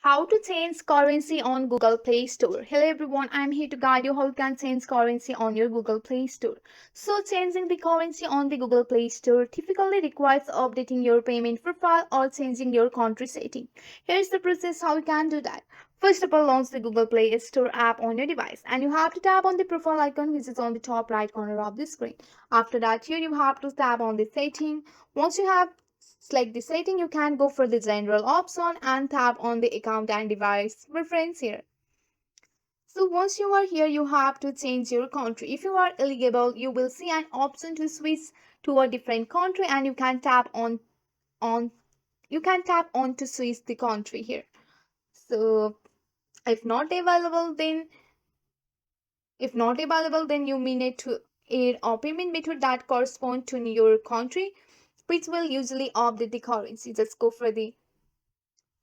How to change currency on Google Play Store. Hello everyone, I'm here to guide you how you can change currency on your Google Play Store. So changing the currency on the Google Play Store typically requires updating your payment profile or changing your country setting. Here's the process how you can do that. First of all, launch the Google Play Store app on your device and you have to tap on the profile icon which is on the top right corner of the screen. After that, here you have to tap on the setting. Once you have select the setting, you can go for the general option and tap on the account and device preference here. So once you are here, you have to change your country. If you are eligible, you will see an option to switch to a different country and you can tap on to switch the country here. So if not available then you may need to add a payment method that correspond to your country, which will usually update the currency. Just go for the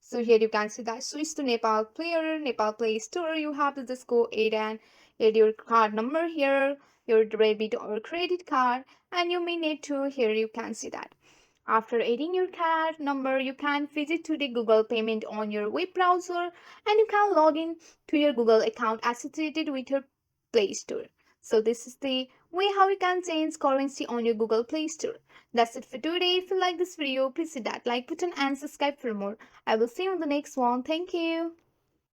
So here you can see that switch to Nepal Play Store. You have to just go add your card number here, your debit or credit card, and you may need to here you can see that. After adding your card number, you can visit to the Google payment on your web browser and you can log in to your Google account associated with your Play Store. So this is the way how you can change currency on your Google Play Store. That's it for today. If you like this video, please hit that like button and subscribe for more. I will see you on the next one. Thank you.